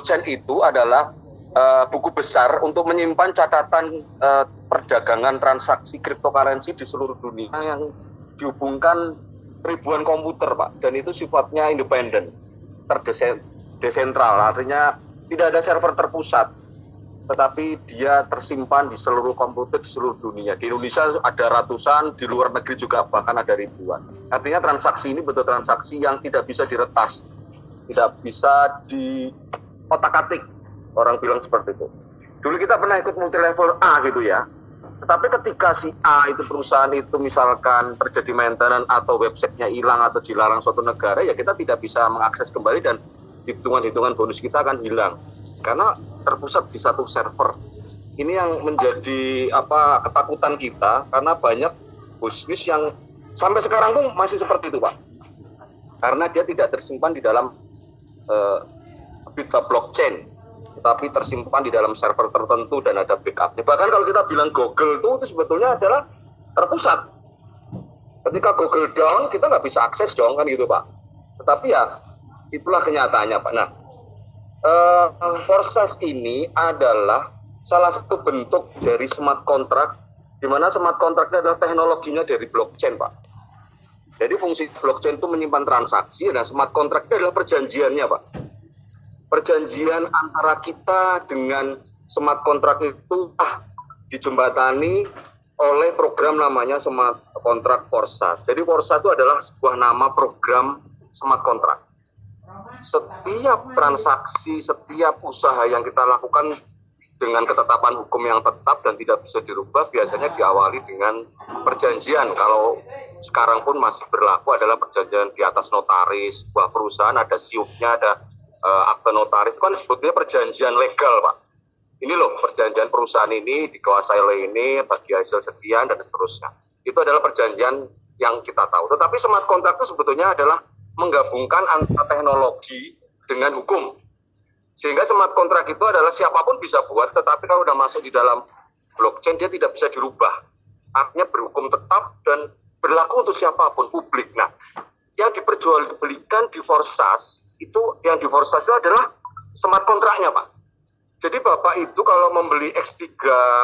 blockchain itu adalah buku besar untuk menyimpan catatan perdagangan transaksi cryptocurrency di seluruh dunia yang dihubungkan ribuan komputer, Pak. Dan itu sifatnya independen, desentral, artinya tidak ada server terpusat, tetapi dia tersimpan di seluruh komputer di seluruh dunia. Di Indonesia ada ratusan, di luar negeri juga bahkan ada ribuan. Artinya transaksi ini betul transaksi yang tidak bisa diretas, tidak bisa diotak-atik, orang bilang seperti itu. Dulu kita pernah ikut multi level A gitu ya, tetapi ketika si A itu perusahaan itu misalkan terjadi maintenance atau websitenya hilang atau dilarang suatu negara, ya kita tidak bisa mengakses kembali dan hitungan-hitungan bonus kita akan hilang karena terpusat di satu server. Ini yang menjadi ketakutan kita, karena banyak bisnis yang sampai sekarang pun masih seperti itu, Pak, karena dia tidak tersimpan di dalam blockchain, tetapi tersimpan di dalam server tertentu dan ada backupnya. Bahkan kalau kita bilang Google itu sebetulnya adalah terpusat. Ketika Google down, kita nggak bisa akses dong, kan gitu, Pak. Tetapi ya itulah kenyataannya, Pak. Nah, Forsas ini adalah salah satu bentuk dari smart contract, di mana smart contract adalah teknologinya dari blockchain, Pak. Jadi fungsi blockchain itu menyimpan transaksi, dan smart contract adalah perjanjiannya, Pak. Perjanjian antara kita dengan smart contract itu dijembatani oleh program namanya smart contract Forsas. Jadi Forsas itu adalah sebuah nama program smart contract. Setiap transaksi, setiap usaha yang kita lakukan dengan ketetapan hukum yang tetap dan tidak bisa dirubah, biasanya diawali dengan perjanjian. Kalau sekarang pun masih berlaku adalah perjanjian di atas notaris. Sebuah perusahaan ada siupnya, ada akte notaris, itu kan sebetulnya perjanjian legal, Pak. Ini loh, perjanjian perusahaan ini dikuasai oleh ini, bagi hasil sekian, dan seterusnya. Itu adalah perjanjian yang kita tahu. Tetapi smart contract itu sebetulnya adalah menggabungkan antara teknologi dengan hukum. Sehingga smart contract itu adalah siapapun bisa buat, tetapi kalau sudah masuk di dalam blockchain, dia tidak bisa dirubah. Artinya berhukum tetap dan berlaku untuk siapapun, publik. Nah, yang diperjualbelikan di Forsas, itu adalah smart contract-nya, Pak. Jadi Bapak itu kalau membeli X3,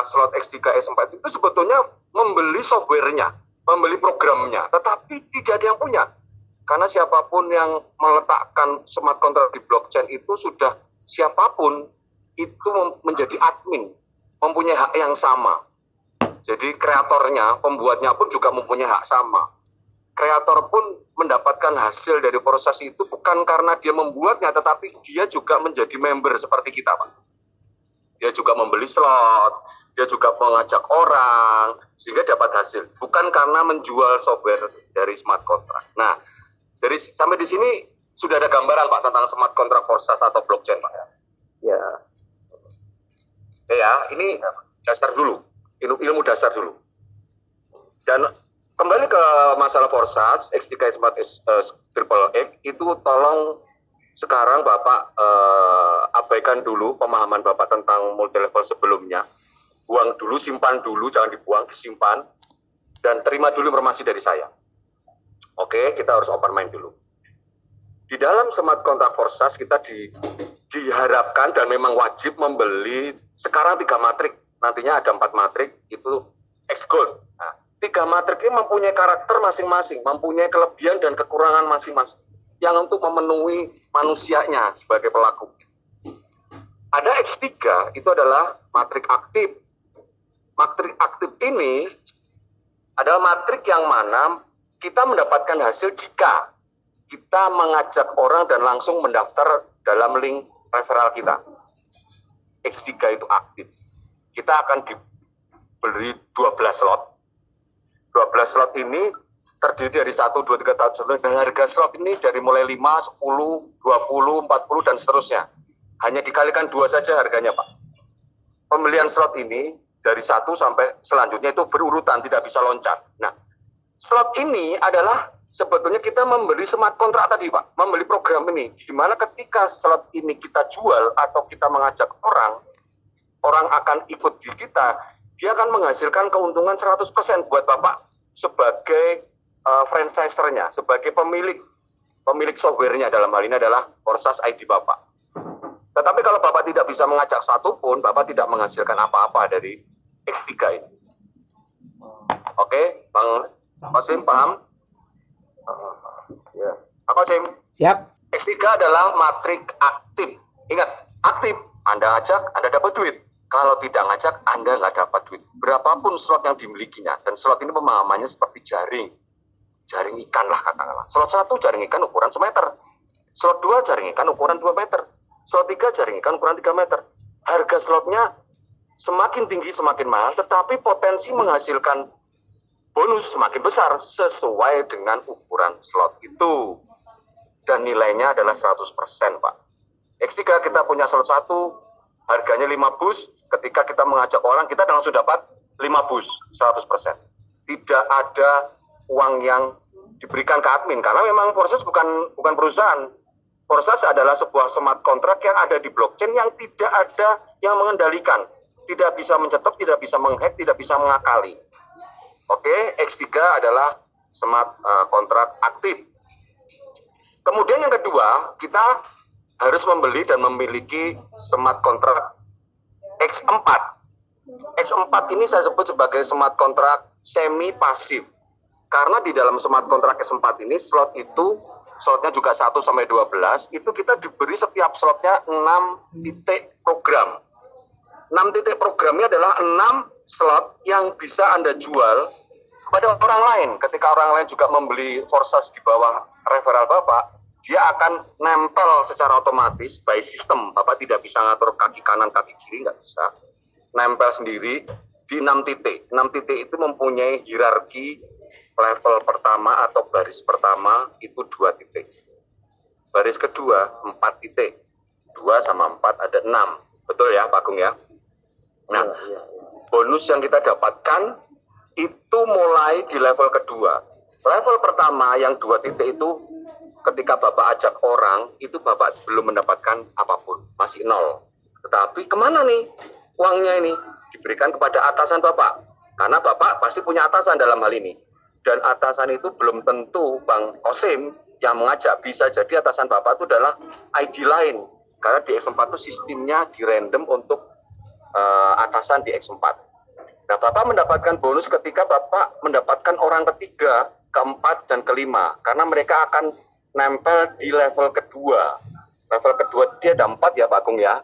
slot X3, S4, itu sebetulnya membeli software-nya, membeli programnya, tetapi tidak ada yang punya. Karena siapapun yang meletakkan smart contract di blockchain itu sudah siapapun itu menjadi admin, mempunyai hak yang sama. Jadi kreatornya, pembuatnya pun juga mempunyai hak sama. Kreator pun mendapatkan hasil dari Forsas itu bukan karena dia membuatnya, tetapi dia juga menjadi member seperti kita, Pak. Dia juga membeli slot, dia juga mengajak orang, sehingga dapat hasil. Bukan karena menjual software dari smart contract. Nah, sampai di sini sudah ada gambaran, Pak, tentang smart contract Forsas atau blockchain, Pak. Ya. Ya, ini dasar dulu, ilmu dasar dulu. Dan kembali ke masalah Forsas, X3 Smart Triple X, itu tolong sekarang Bapak abaikan dulu pemahaman Bapak tentang multi level sebelumnya. Buang dulu, simpan dulu, jangan dibuang, disimpan, dan terima dulu informasi dari saya. Oke, kita harus open mind dulu. Di dalam smart contract Forsas kita diharapkan dan memang wajib membeli sekarang 3 matrik. Nantinya ada 4 matrik, itu X-Gold. Nah, 3 matrik ini mempunyai karakter masing-masing, mempunyai kelebihan dan kekurangan masing-masing yang untuk memenuhi manusianya sebagai pelaku. Ada X3, itu adalah matrik aktif. Matrik aktif ini adalah matrik yang mana kita mendapatkan hasil jika kita mengajak orang dan langsung mendaftar dalam link referral kita. X3 itu aktif. Kita akan diberi 12 slot. 12 slot ini terdiri dari 1, 2, 3, 4, dan harga slot ini dari mulai 5, 10, 20, 40, dan seterusnya. Hanya dikalikan 2 saja harganya, Pak. Pembelian slot ini dari 1 sampai selanjutnya itu berurutan, tidak bisa loncat. Nah, slot ini adalah sebetulnya kita membeli smart contract tadi, Pak, membeli program ini, di mana ketika slot ini kita jual atau kita mengajak orang akan ikut di kita, dia akan menghasilkan keuntungan 100% buat Bapak sebagai franchisernya, sebagai pemilik softwarenya, dalam hal ini adalah Forsas ID Bapak. Tetapi kalau Bapak tidak bisa mengajak satu pun, Bapak tidak menghasilkan apa-apa dari X3 ini. Oke, Bang Qasim, paham? Ya. Pak Qasim. Siap. X3 adalah matrik aktif. Ingat, aktif. Anda ajak, Anda dapat duit. Kalau tidak ngajak, Anda nggak dapat duit. Berapapun slot yang dimilikinya. Dan slot ini pemahamannya seperti jaring. Jaring ikan lah katakanlah. Slot 1 jaring ikan ukuran semeter. Slot 2 jaring ikan ukuran 2 meter. Slot 3 jaring ikan ukuran 3 meter. Harga slotnya semakin tinggi semakin mahal, tetapi potensi menghasilkan bonus semakin besar sesuai dengan ukuran slot itu. Dan nilainya adalah 100%, Pak. X3 kita punya slot 1, harganya 5 bus. Ketika kita mengajak orang, kita langsung dapat 5 bus, 100%. Tidak ada uang yang diberikan ke admin, karena memang proses bukan perusahaan. Proses adalah sebuah smart contract yang ada di blockchain yang tidak ada yang mengendalikan. Tidak bisa mencetak, tidak bisa menghack, tidak bisa mengakali. Oke, X3 adalah smart contract aktif. Kemudian yang kedua, kita harus membeli dan memiliki smart contract X4. X4 ini saya sebut sebagai smart contract semi pasif. Karena di dalam smart contract X4 ini slotnya juga 1 sampai 12, itu kita diberi setiap slotnya 6 titik program. 6 titik programnya adalah 6 slot yang bisa Anda jual kepada orang lain. Ketika orang lain juga membeli Forsas di bawah referral Bapak, dia akan nempel secara otomatis by system. Bapak tidak bisa ngatur kaki kanan, kaki kiri, nggak bisa. Nempel sendiri di 6 titik. 6 titik itu mempunyai hierarki. Level pertama atau baris pertama itu 2 titik. Baris kedua 4 titik. 2 sama 4 ada 6. Betul ya Pak Agung ya? Nah, bonus yang kita dapatkan itu mulai di level kedua. Level pertama yang 2 titik itu ketika Bapak ajak orang, itu Bapak belum mendapatkan apapun. Masih 0. Tetapi kemana nih uangnya ini? Diberikan kepada atasan Bapak. Karena Bapak pasti punya atasan dalam hal ini. Dan atasan itu belum tentu Bang Qasim yang mengajak, bisa jadi atasan Bapak itu adalah ID lain. Karena di X4 itu sistemnya di random untuk atasan di X4. Nah, Bapak mendapatkan bonus ketika Bapak mendapatkan orang ketiga, keempat, dan kelima. Karena mereka akan nempel di level kedua. Level kedua dia ada 4 ya Pak Agung ya.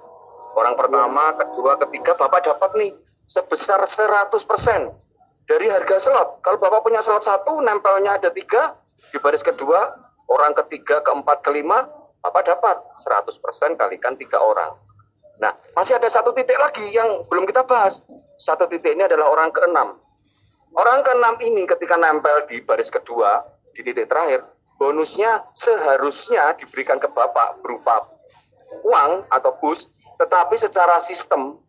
Orang pertama, kedua, ketiga Bapak dapat nih sebesar 100%. Dari harga slot, kalau Bapak punya slot 1, nempelnya ada 3, di baris kedua, orang ketiga, keempat, kelima, Bapak dapat 100% kalikan 3 orang. Nah, masih ada 1 titik lagi yang belum kita bahas. 1 titik ini adalah orang ke-6. Orang ke-6 ini ketika nempel di baris kedua, di titik terakhir, bonusnya seharusnya diberikan ke Bapak berupa uang atau bus, tetapi secara sistem,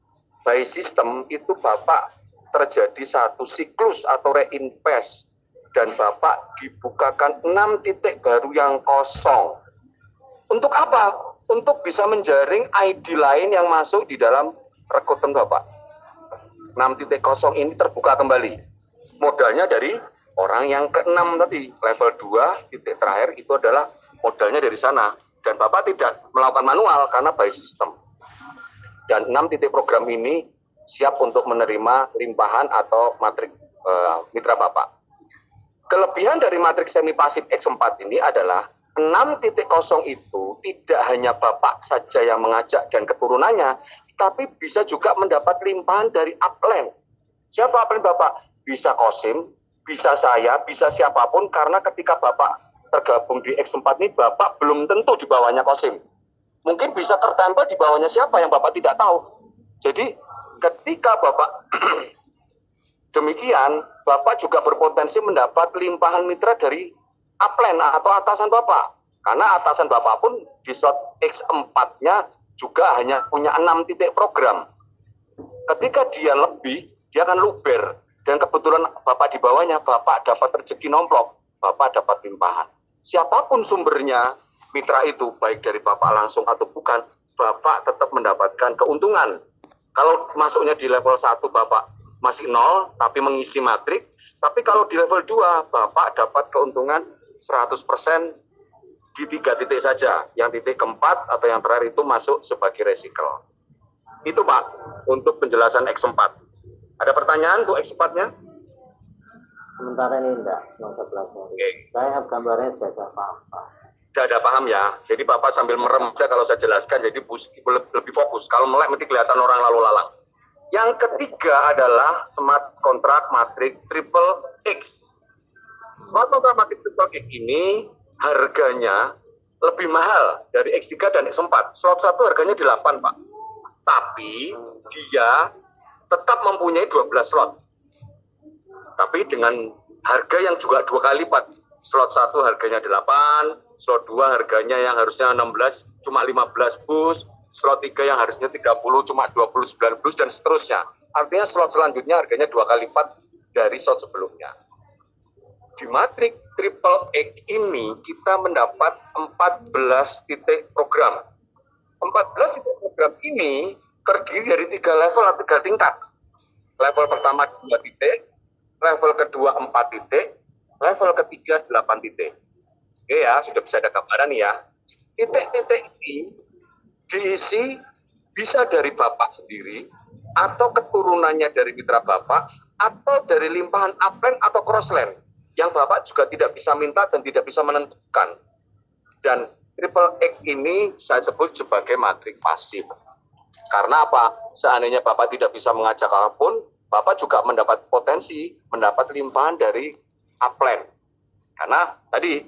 by system, itu Bapak terjadi satu siklus atau reinvest dan Bapak dibukakan 6 titik baru yang kosong. Untuk apa? Untuk bisa menjaring ID lain yang masuk di dalam rekrutan Bapak. 6 titik kosong ini terbuka kembali. Modalnya dari orang yang ke-6 tadi, level 2 titik terakhir itu adalah modalnya dari sana. Dan Bapak tidak melakukan manual karena by system. Dan 6 titik program ini siap untuk menerima limpahan atau matrik mitra Bapak. Kelebihan dari matrik semi pasif X4 ini adalah 6.0 itu tidak hanya Bapak saja yang mengajak dan keturunannya, tapi bisa juga mendapat limpahan dari upline. Siapa upline Bapak? Bisa Qasim, bisa saya, bisa siapapun, karena ketika Bapak tergabung di X4 ini, Bapak belum tentu di bawahnya Qasim. Mungkin bisa tertempel di bawahnya siapa yang Bapak tidak tahu. Jadi ketika Bapak demikian, Bapak juga berpotensi mendapat limpahan mitra dari upline atau atasan Bapak. Karena atasan Bapak pun di slot X4-nya juga hanya punya 6 titik program. Ketika dia lebih, dia akan luber. Dan kebetulan Bapak di bawahnya, Bapak dapat rezeki nomplok, Bapak dapat limpahan. Siapapun sumbernya, mitra itu, baik dari Bapak langsung atau bukan, Bapak tetap mendapatkan keuntungan. Kalau masuknya di level 1 Bapak masih 0 tapi mengisi matrik, tapi kalau di level 2 Bapak dapat keuntungan 100% di 3 titik saja. Yang titik keempat atau yang terakhir itu masuk sebagai recycle. Itu Pak, untuk penjelasan X4. Ada pertanyaan Bu X4-nya? Sementara ini enggak, mau pelajari. Okay. Saya gambarnya sudah paham, Pak. Sudah ada paham ya. Jadi Bapak sambil merem saja kalau saya jelaskan, jadi lebih fokus. Kalau melek nanti kelihatan orang lalu lalang. Yang ketiga adalah smart contract matrix triple X. Smart contract matrix triple X ini harganya lebih mahal dari X3 dan X4. Slot 1 harganya 8 Pak. Tapi dia tetap mempunyai 12 slot. Tapi dengan harga yang juga 2 kali lipat. Slot 1 harganya 8, slot 2 harganya yang harusnya 16 cuma 15 bus, slot 3 yang harusnya 30 cuma 29 bus, dan seterusnya. Artinya slot selanjutnya harganya 2 kali lipat dari slot sebelumnya. Di matrix triple X ini kita mendapat 14 titik program. 14 titik program ini terdiri dari 3 level atau 3 tingkat. Level pertama 2 titik, level kedua 4 titik, level ketiga 8 titik. Oke ya, sudah bisa ada gambaran nih ya. Titik-titik ini diisi bisa dari Bapak sendiri, atau keturunannya dari mitra Bapak, atau dari limpahan upline atau crossline, yang Bapak juga tidak bisa minta dan tidak bisa menentukan. Dan triple X ini saya sebut sebagai matriks pasif. Karena apa? Seandainya Bapak tidak bisa mengajak apapun, Bapak juga mendapat potensi, mendapat limpahan dari upline. Karena tadi,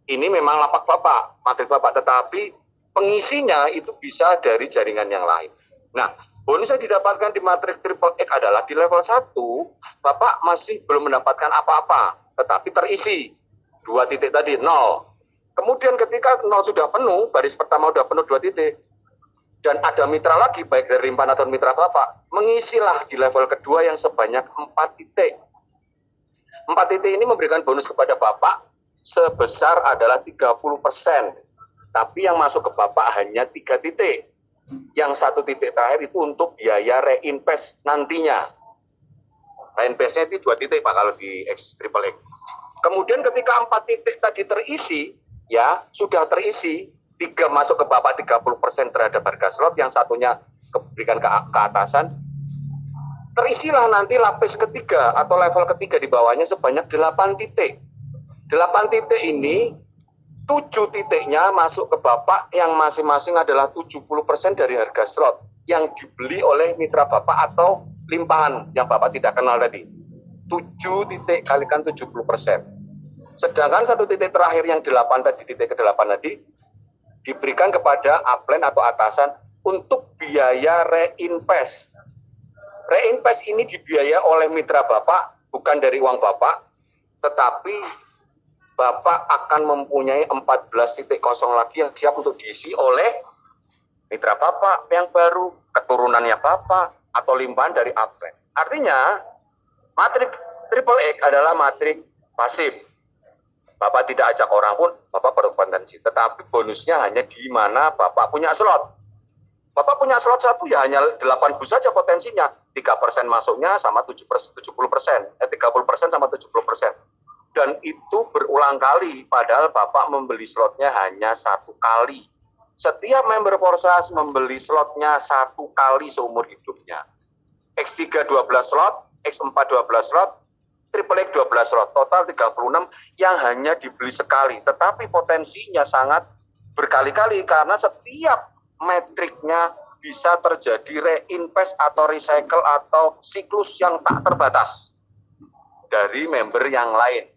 ini memang lapak Bapak, matriks Bapak, tetapi pengisinya itu bisa dari jaringan yang lain. Nah, bonus yang didapatkan di matriks triple X adalah di level 1, Bapak masih belum mendapatkan apa-apa, tetapi terisi. 2 titik tadi, 0. Kemudian ketika 0 sudah penuh, baris pertama sudah penuh 2 titik, dan ada mitra lagi, baik dari limpahan atau mitra Bapak, mengisilah di level kedua yang sebanyak 4 titik. 4 titik ini memberikan bonus kepada Bapak sebesar adalah 30%. Tapi yang masuk ke Bapak hanya 3 titik. Yang 1 titik terakhir itu untuk biaya reinvest nantinya. Reinvestnya itu 2 titik Pak kalau di X triple X. Kemudian ketika 4 titik tadi terisi, ya sudah terisi, 3 masuk ke Bapak 30% terhadap harga slot, yang satunya diberikan ke atasan, terisilah nanti lapis ketiga atau level ketiga di bawahnya sebanyak 8 titik. 8 titik ini, 7 titiknya masuk ke Bapak yang masing-masing adalah 70% dari harga slot yang dibeli oleh mitra Bapak atau limpahan yang Bapak tidak kenal tadi. 7 titik kalikan 70%. Sedangkan 1 titik terakhir yang 8 tadi, titik ke-8 tadi, diberikan kepada upline atau atasan untuk biaya reinvest. Reinvest ini dibiayai oleh mitra Bapak, bukan dari uang Bapak, tetapi Bapak akan mempunyai 14 titik kosong lagi yang siap untuk diisi oleh mitra Bapak yang baru, keturunannya Bapak, atau limpahan dari upline. Artinya, matriks triple X adalah matriks pasif. Bapak tidak ajak orang pun, Bapak berpotensi. Tetapi bonusnya hanya di mana Bapak punya slot. Bapak punya slot 1 ya hanya 8 bus saja potensinya. 3% masuknya sama 70%. 30% sama 70%. Dan itu berulang kali, padahal Bapak membeli slotnya hanya 1 kali. Setiap member Forsas membeli slotnya 1 kali seumur hidupnya. X3 12 slot, X4 12 slot, triple X 12 slot, total 36 yang hanya dibeli sekali. Tetapi potensinya sangat berkali-kali karena setiap metriknya bisa terjadi reinvest atau recycle atau siklus yang tak terbatas dari member yang lain.